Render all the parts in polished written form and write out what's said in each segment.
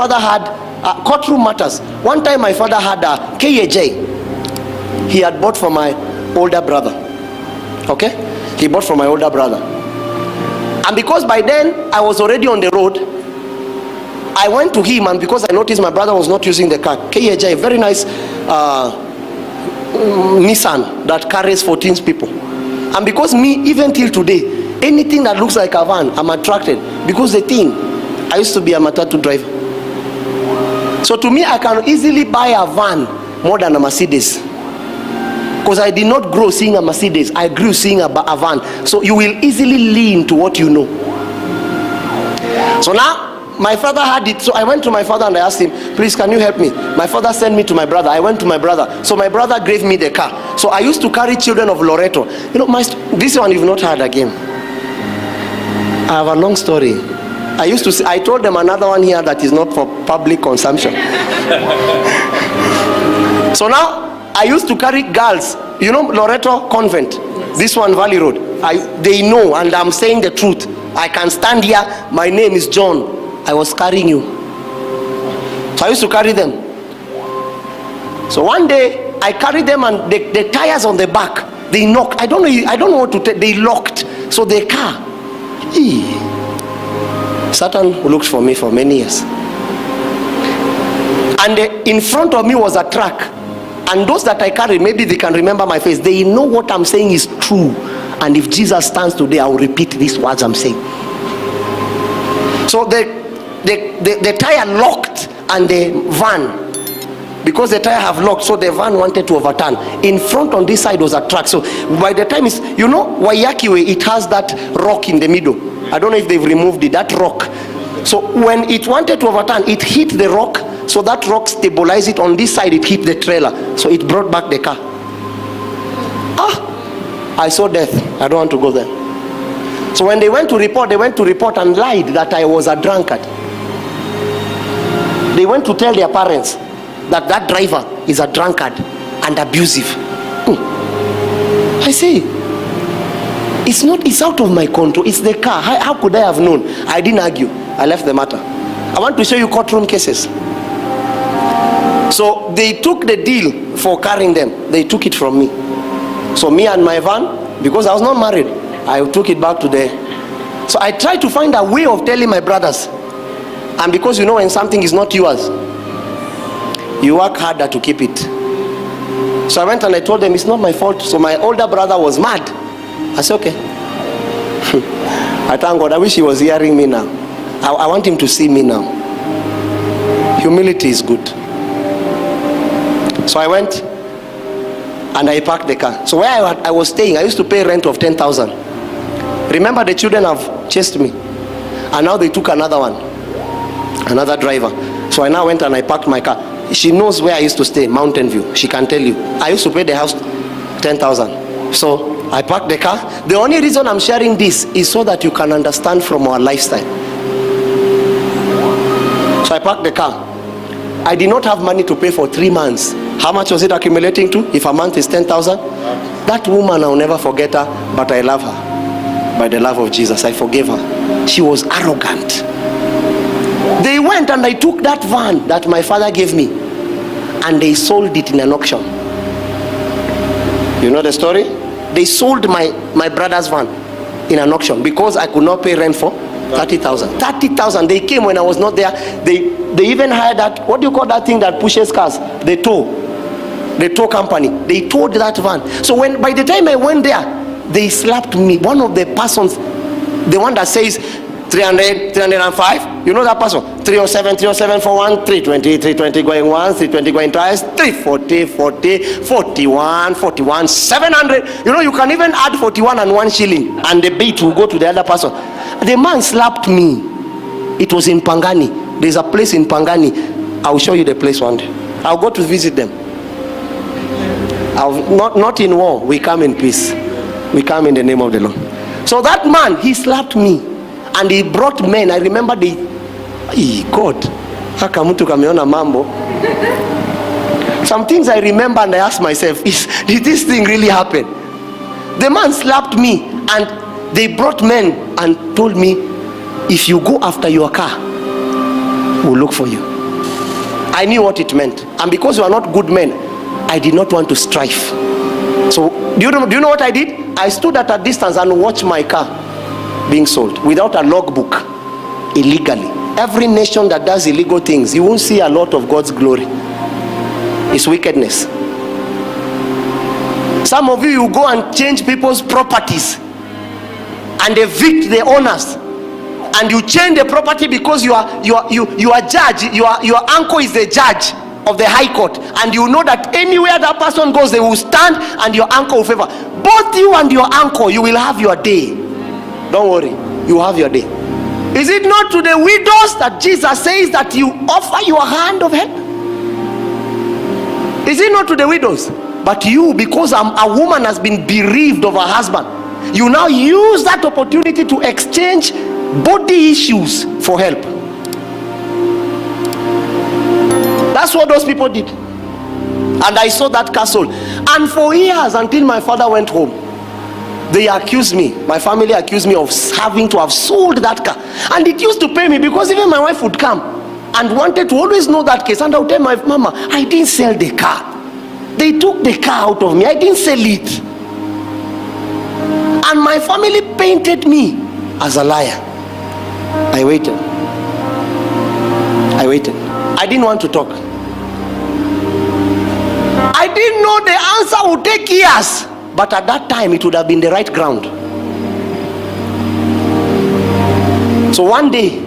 father had courtroom matters. One time my father had a KAJ. He had bought for my older brother. Okay? He bought for my older brother. And because by then I was already on the road, I went to him, and because I noticed my brother was not using the car, KAJ, very nice Nissan that carries 14 people. And because me, even till today, anything that looks like a van, I'm attracted. Because the thing, I used to be a matatu driver. So to me, I can easily buy a van more than a Mercedes. Because I did not grow seeing a Mercedes, I grew seeing a van. So you will easily lean to what you know. So now, my father had it, so I went to my father and I asked him, please, can you help me? My father sent me to my brother. I went to my brother. So my brother gave me the car. So I used to carry children of Loreto. You know, this one you've not heard again. I have a long story. I told them another one here that is not for public consumption. So now, I used to carry girls. You know Loreto Convent? This one, Valley Road. They know, and I'm saying the truth. I can stand here. My name is John. I was carrying you. So I used to carry them. So one day I carried them, and the tires on the back, they knocked. I don't know what to tell. They locked. So the car. Satan looked for me for many years. And in front of me was a truck. And those that I carried, maybe they can remember my face. They know what I'm saying is true. And if Jesus stands today, I will repeat these words I'm saying. So the tire locked, and the van, because the tire have locked, so the van wanted to overturn. In front on this side was a truck. So by the time you know Wayakiwe, it has that rock in the middle. I don't know if they've removed it, that rock. So when it wanted to overturn, it hit the rock. So that rock stabilized it. On this side, it hit the trailer. So it brought back the car. I saw death. I don't want to go there. So when they went to report and lied that I was a drunkard. They went to tell their parents that that driver is a drunkard and abusive. I say, it's out of my control. It's the car. How could I have known? I didn't argue. I left the matter. I want to show you courtroom cases. So they took the deal for carrying them. They took it from me. So me and my van, because I was not married, I took it back to the... So I tried to find a way of telling my brothers. And because you know when something is not yours, you work harder to keep it. So I went and I told them it's not my fault. So my older brother was mad. I said, okay. I thank God. I wish he was hearing me now. I want him to see me now. Humility is good. So I went and I parked the car. So where I was staying, I used to pay rent of 10,000. Remember, the children have chased me. And now they took another one. Another driver. So I now went and I parked my car. She knows where I used to stay, Mountain View. She can tell you. I used to pay the house 10,000. So I parked the car. The only reason I'm sharing this is so that you can understand from our lifestyle. So I parked the car. I did not have money to pay for 3 months. How much was it accumulating to? If a month is 10,000? That woman, I'll never forget her, but I love her. By the love of Jesus, I forgave her. She was arrogant. They went and I took that van that my father gave me, and they sold it in an auction. You know the story? They sold my brother's van in an auction because I could not pay rent for 30,000. 30,000. They came when I was not there. They even hired that, what do you call that thing that pushes cars? The tow company. They towed that van. So by the time I went there, they slapped me. One of the persons, the one that says 300, 305, you know that person? 307, 307 for 1, 320, 320 going once, 320 going twice, 340, 40, 41, 41, 700. You know, you can even add 41 and 1 shilling, and the beat will go to the other person. The man slapped me. It was in Pangani. There's a place in Pangani. I'll show you the place one day. I'll go to visit them. Not in war. We come in peace. We come in the name of the Lord. So that man, he slapped me. And he brought men. I remember God. Mambo. Some things I remember and I ask myself, did this thing really happen? The man slapped me and they brought men and told me, if you go after your car, we'll look for you. I knew what it meant. And because we are not good men, I did not want to strive. So, do you know what I did? I stood at a distance and watched my car being sold without a logbook, illegally. Every nation that does illegal things, you won't see a lot of God's glory. It's wickedness. Some of you go and change people's properties and evict the owners, and you change the property because you are judge. Your uncle is the judge of the high court, and you know that anywhere that person goes, they will stand and your uncle will favor. Both you and your uncle, you will have your day. Don't worry, you have your day. Is it not to the widows that Jesus says that you offer your hand of help? Is it not to the widows? But you, because a woman has been bereaved of her husband, you now use that opportunity to exchange body issues for help. That's what those people did. And I saw that castle. And for years, until my father went home, they accused me, my family accused me of having to have sold that car. And it used to pain me, because even my wife would come and wanted to always know that case. And I would tell my mama, I didn't sell the car. They took the car out of me. I didn't sell it. And my family painted me as a liar. I waited. I didn't want to talk. I didn't know the answer would take years. But at that time, it would have been the right ground. So one day,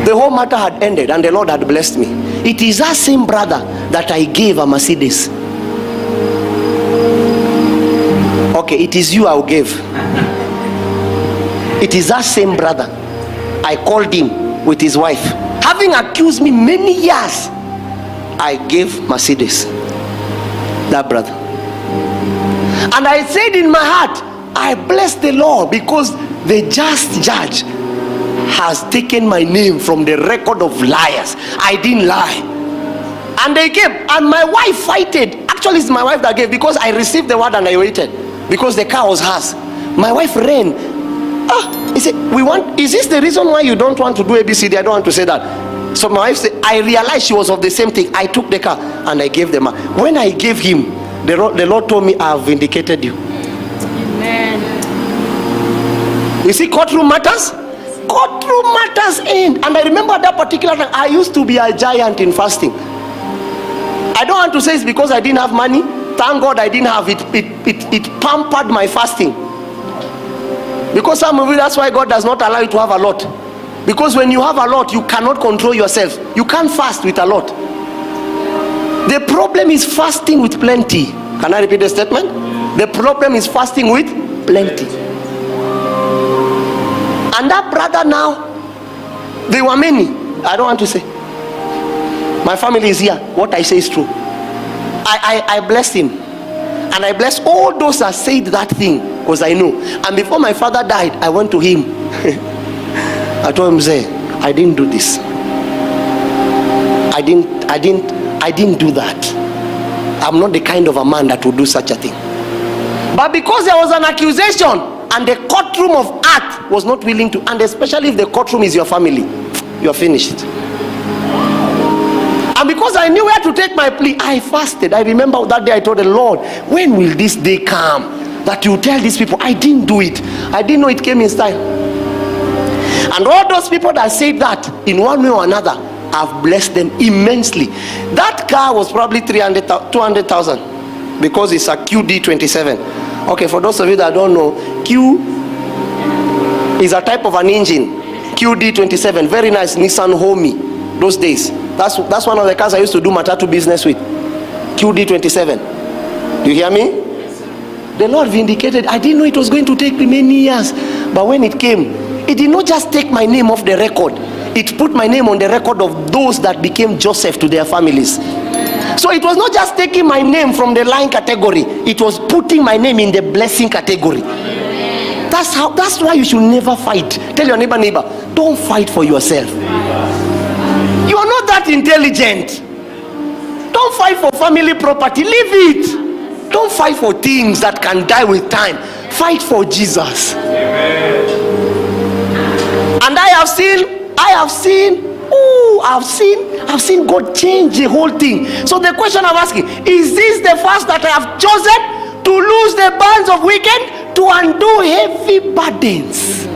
the whole matter had ended and the Lord had blessed me. It is that same brother that I gave a Mercedes. Okay, it is you I will give. It is that same brother. I called him with his wife. Having accused me many years, I gave Mercedes. That brother. And I said in my heart, I bless the Lord, because the just judge has taken my name from the record of liars. I didn't lie. And they came, and my wife fighted. Actually, it's my wife that gave, because I received the word and I waited, because the car was hers. My wife ran. He said, is this the reason why you don't want to do ABCD? I don't want to say that. So my wife said, I realized she was of the same thing. I took the car and I gave them. When I gave him, the Lord told me, I have vindicated you. Amen. You see, courtroom matters. Courtroom matters end. And I remember that particular time, I used to be a giant in fasting. I don't want to say it's because I didn't have money. Thank God I didn't have it. It pampered my fasting. Because some of you, that's why God does not allow you to have a lot. Because when you have a lot, you cannot control yourself. You can't fast with a lot. The problem is fasting with plenty. Can I repeat the statement? The problem is fasting with plenty. And that brother now, they were many. I don't want to say. My family is here. What I say is true. I blessed him. And I blessed all those that said that thing, because I know. And before my father died, I went to him. I told him, say, I didn't do this. I didn't do that. I'm not the kind of a man that would do such a thing. But because there was an accusation, and the courtroom of earth was not willing to, and especially if the courtroom is your family, you're finished. And because I knew where to take my plea, I fasted. I remember that day I told the Lord, when will this day come that you tell these people? I didn't do it. I didn't know it came in style. And all those people that said that in one way or another, I've blessed them immensely. That car was probably 200,000, because it's a QD27. Okay, for those of you that don't know, Q is a type of an engine. QD27, very nice Nissan Homey. Those days, that's one of the cars I used to do matatu business with. QD27. Do you hear me? The Lord vindicated. I didn't know it was going to take me many years, but when it came, it did not just take my name off the record. It put my name on the record of those that became Joseph to their families. So it was not just taking my name from the lying category, it was putting my name in the blessing category. That's why you should never fight. Tell your neighbor, don't fight for yourself. You are not that intelligent. Don't fight for family property. Leave it. Don't fight for things that can die with time. Fight for Jesus. Amen. And I have seen I've seen God change the whole thing. So the question I'm asking, is this the fast that I have chosen to loose the bands of wicked, to undo heavy burdens?